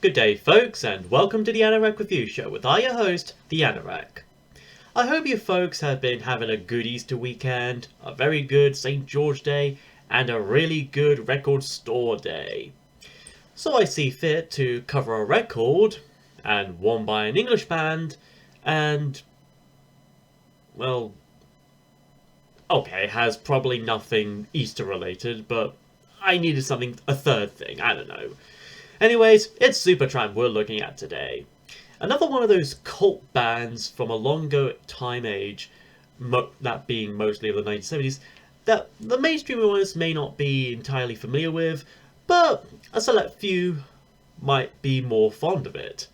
Good day, folks, and welcome to the Anorak Review Show with your host, the Anorak. I hope you folks have been having a good Easter weekend, a very good St. George Day, and a really good record store day. So I see fit to cover a record, and one by an English band, and, well, okay, it has probably nothing Easter related, but I needed a third thing, I don't know. Anyways, it's Supertramp we're looking at today. Another one of those cult bands from a longer time age, that being mostly of the 1970s, that the mainstream ones may not be entirely familiar with, but a select few might be more fond of it.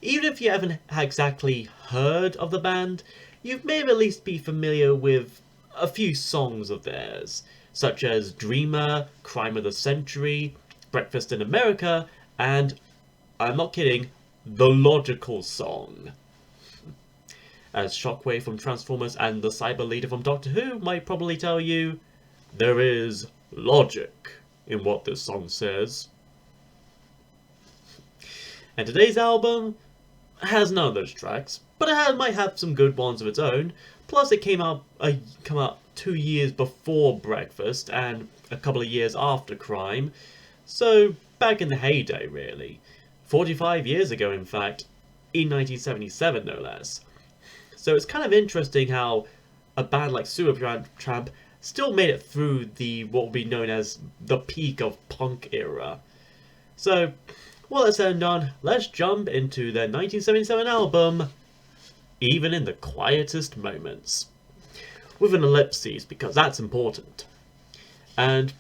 Even if you haven't exactly heard of the band, you may at least be familiar with a few songs of theirs, such as Dreamer, Crime of the Century, Breakfast in America, and, I'm not kidding, The Logical Song. As Shockwave from Transformers and the Cyber Leader from Doctor Who might probably tell you, there is logic in what this song says. And today's album has none of those tracks, but might have some good ones of its own. Plus, it came out 2 years before Breakfast and a couple of years after Crime, so back in the heyday, really. 45 years ago, in fact, in 1977, no less. So it's kind of interesting how a band like Supertramp still made it through what will be known as the peak of punk era. So, well, that's said and done, let's jump into their 1977 album, Even in the Quietest Moments. With an ellipses, because that's important. And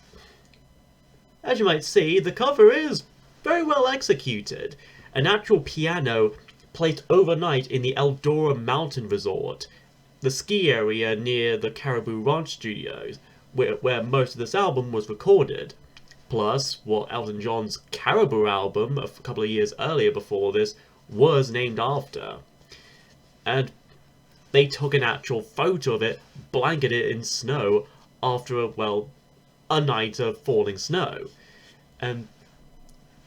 as you might see, the cover is very well executed. An actual piano placed overnight in the Eldora Mountain Resort, the ski area near the Caribou Ranch Studios, where most of this album was recorded. Plus, what Elton John's Caribou album a couple of years earlier before this was named after. And they took an actual photo of it, blanketed it in snow after a night of falling snow. And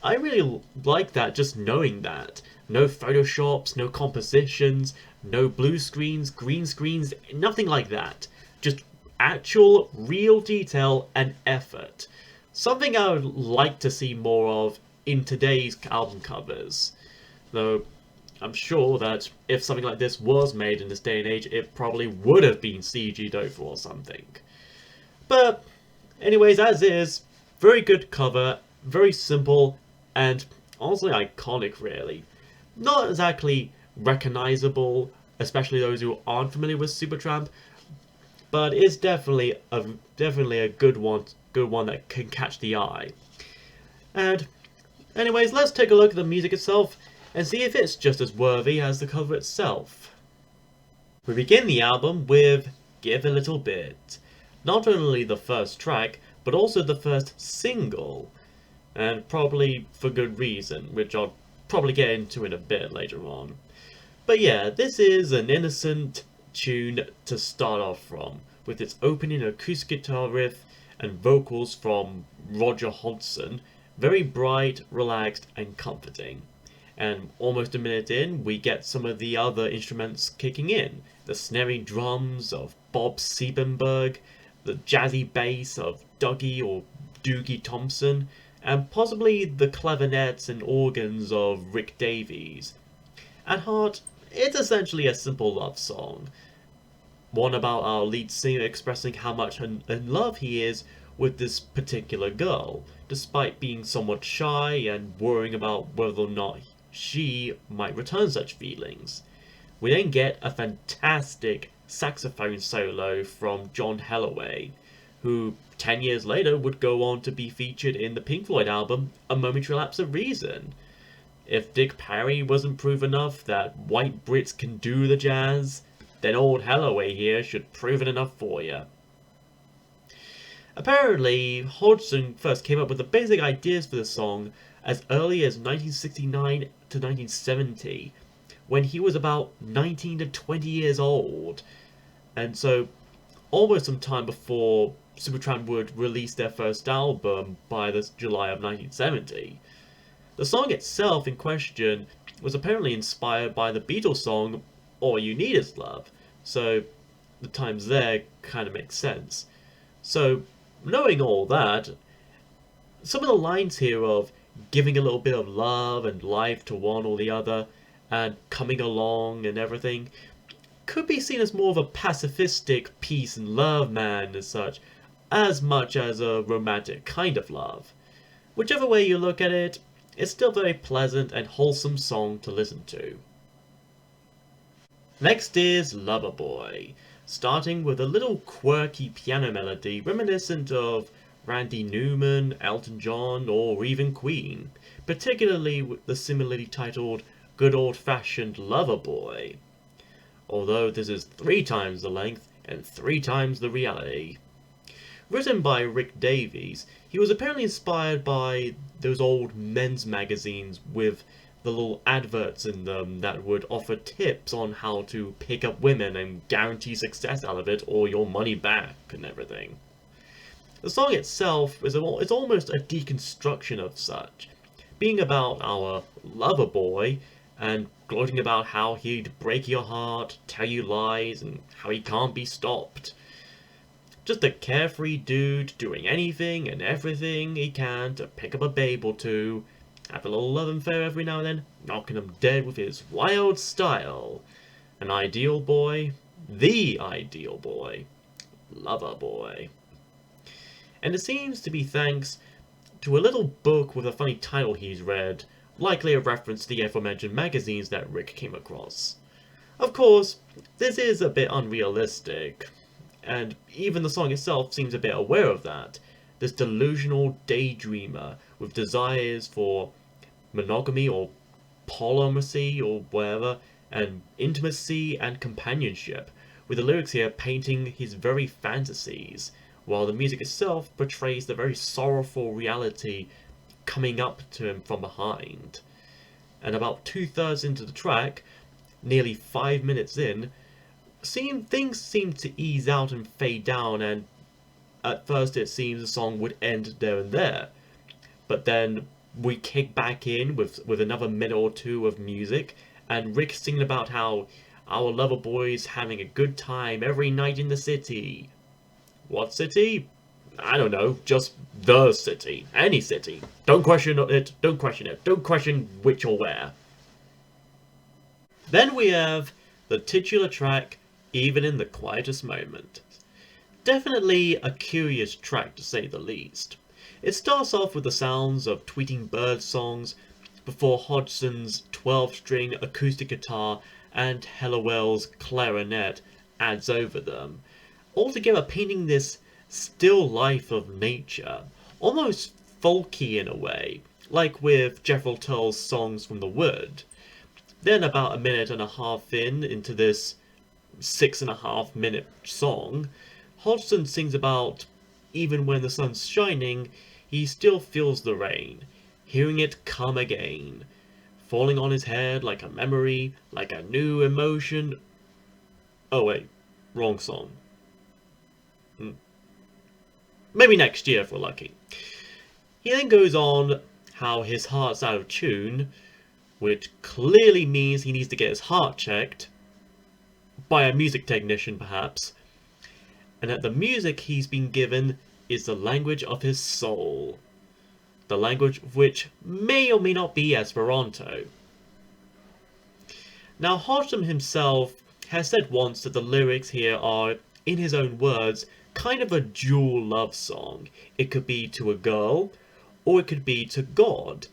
I really like that, just knowing that. No photoshops, no compositions, no blue screens, green screens, nothing like that. Just actual, real detail and effort. Something I would like to see more of in today's album covers. Though, I'm sure that if something like this was made in this day and age, it probably would have been CG'd over or something. But, anyways, as is, very good cover, very simple, and honestly iconic, really. Not exactly recognizable, especially those who aren't familiar with Supertramp, but it's definitely a good one that can catch the eye. And anyways, let's take a look at the music itself and see if it's just as worthy as the cover itself. We begin the album with Give a Little Bit. Not only the first track, but also the first single, and probably for good reason, which I'll probably get into in a bit later on. But yeah, this is an innocent tune to start off from, with its opening acoustic guitar riff and vocals from Roger Hodgson, very bright, relaxed, and comforting. And almost a minute in, we get some of the other instruments kicking in. The snary drums of Bob Siebenberg, the jazzy bass of Dougie or Doogie Thompson, and possibly the clavinets and organs of Rick Davies. At heart, it's essentially a simple love song. One about our lead singer expressing how much in love he is with this particular girl, despite being somewhat shy and worrying about whether or not she might return such feelings. We then get a fantastic saxophone solo from John Holloway, who 10 years later would go on to be featured in the Pink Floyd album A Momentary Lapse of Reason. If Dick Parry wasn't proof enough that white Brits can do the jazz, then old Holloway here should prove it enough for you. Apparently, Hodgson first came up with the basic ideas for the song as early as 1969 to 1970, when he was about 19 to 20 years old. And so, almost some time before Supertramp would release their first album by the July of 1970. The song itself in question was apparently inspired by the Beatles song All You Need Is Love, so the times there kind of makes sense. So, knowing all that, some of the lines here of giving a little bit of love and life to one or the other, and coming along and everything, could be seen as more of a pacifistic peace and love man as such, as much as a romantic kind of love. Whichever way you look at it, it's still a very pleasant and wholesome song to listen to. Next is Lover Boy, starting with a little quirky piano melody reminiscent of Randy Newman, Elton John, or even Queen, particularly with the similarly titled Good Old Fashioned Lover Boy. Although this is 3 times the length and 3 times the reality. Written by Rick Davies, he was apparently inspired by those old men's magazines with the little adverts in them that would offer tips on how to pick up women and guarantee success out of it or your money back and everything. The song itself is almost a deconstruction of such, being about our lover boy and gloating about how he'd break your heart, tell you lies, and how he can't be stopped. Just a carefree dude doing anything and everything he can to pick up a babe or two, have a little love affair every now and then, knocking them dead with his wild style. An ideal boy, the ideal boy, lover boy. And it seems to be thanks to a little book with a funny title he's read, likely a reference to the aforementioned magazines that Rick came across. Of course, this is a bit unrealistic, and even the song itself seems a bit aware of that. This delusional daydreamer with desires for monogamy or polymacy or whatever, and intimacy and companionship, with the lyrics here painting his very fantasies, while the music itself portrays the very sorrowful reality coming up to him from behind. And about 2/3 into the track, nearly 5 minutes in, things seem to ease out and fade down, and at first it seems the song would end there and there. But then we kick back in with another minute or two of music, and Rick singing about how our lover boy's having a good time every night in the city. What city? I don't know, just the city. Any city. Don't question it, don't question it. Don't question which or where. Then we have the titular track, Even in the Quietest Moments. Definitely a curious track to say the least. It starts off with the sounds of Tweeting Bird songs before Hodgson's 12-string acoustic guitar and Hellowell's clarinet adds over them, altogether painting this still life of nature, almost folky in a way, like with Jethro Tull's Songs from the Wood. Then about a minute and a half into this 6.5-minute song, Hodgson sings about even when the sun's shining, he still feels the rain, hearing it come again, falling on his head like a memory, like a new emotion. Oh wait, wrong song. Maybe next year if we're lucky. He then goes on how his heart's out of tune, which clearly means he needs to get his heart checked, by a music technician perhaps, and that the music he's been given is the language of his soul, the language of which may or may not be Esperanto. Now Hodgson himself has said once that the lyrics here are, in his own words, kind of a dual love song. It could be to a girl, or it could be to God.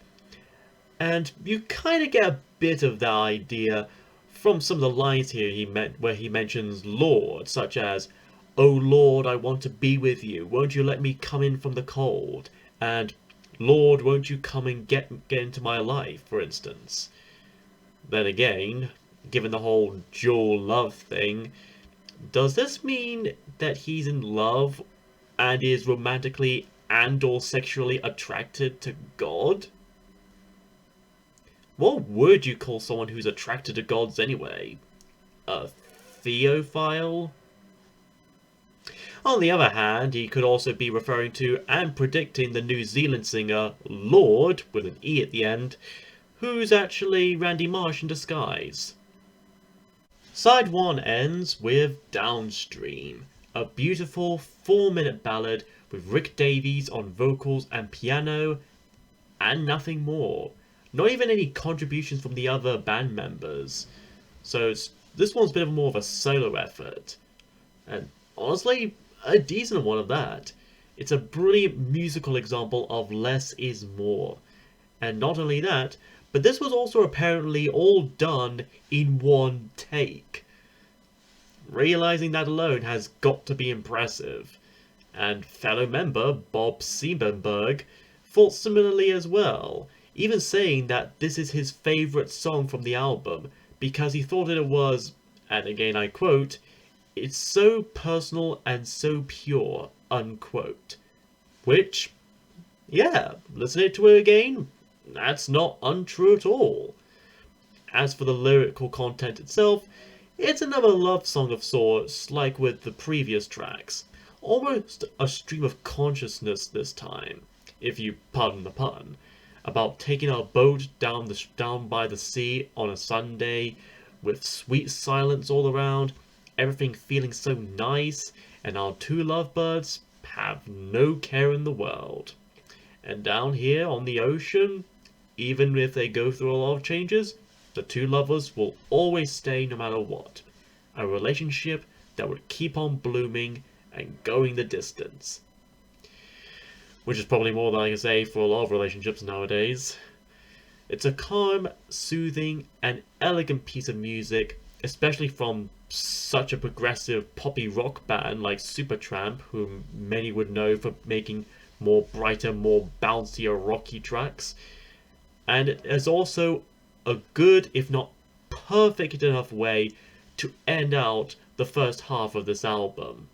And you kind of get a bit of that idea from some of the lines here where he mentions Lord, such as, "Oh Lord, I want to be with you. Won't you let me come in from the cold?" And, "Lord, won't you come and get into my life," for instance. Then again, given the whole dual love thing, does this mean that he's in love and is romantically and or sexually attracted to God? What would you call someone who's attracted to gods anyway? A theophile? On the other hand, he could also be referring to and predicting the New Zealand singer Lord, with an E at the end, who's actually Randy Marsh in disguise. Side 1 ends with Downstream, a beautiful 4-minute ballad with Rick Davies on vocals and piano, and nothing more. Not even any contributions from the other band members. So this one's a bit more of a solo effort. And honestly, a decent one of that. It's a brilliant musical example of less is more. And not only that, but this was also apparently all done in one take. Realizing that alone has got to be impressive. And fellow member Bob Siebenberg thought similarly as well, even saying that this is his favourite song from the album because he thought it was, and again I quote, "It's so personal and so pure," unquote. Which, yeah, listening to it again, that's not untrue at all. As for the lyrical content itself, it's another love song of sorts, like with the previous tracks. Almost a stream of consciousness this time, if you pardon the pun, about taking our boat down by the sea on a Sunday, with sweet silence all around, everything feeling so nice, and our two lovebirds have no care in the world. And down here on the ocean, even if they go through a lot of changes, the two lovers will always stay no matter what. A relationship that would keep on blooming and going the distance. Which is probably more than I can say for a lot of relationships nowadays. It's a calm, soothing, and elegant piece of music, especially from such a progressive poppy rock band like Supertramp, whom many would know for making more brighter, more bouncier, rocky tracks. And it is also a good, if not perfect enough way to end out the first half of this album.